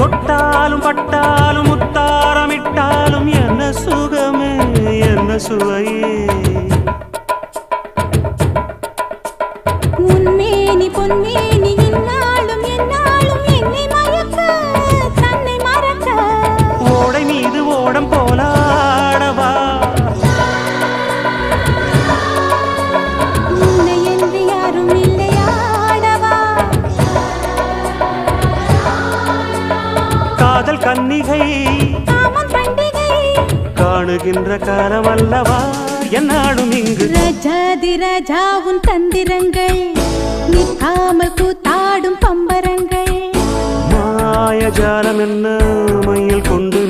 தொட்டாலும் பட்டாலும் முத்தாரமிட்டாலும் என்ன சுகமே என்ன சுவையே உன்மேனி பொன்மேனி இந்நாளும் எந்நாளும் என்னை மயக்க தன்னை மறக்க ஓடை மீது ஓடம் போலாடவா உன்னை என்று யாரும் இல்லையாடவா காதல் கன்னிகை காமம் பண்டிகை காணுகின்ற காலம் அல்லவா என்னாடும் இங்கு ரஜாதி ராஜாவும் தந்திரங்கள் நிற்காமல் கூத்தாடும் பம்பரங்கள் மாயஜாலம் என்ன மையில் கொண்டு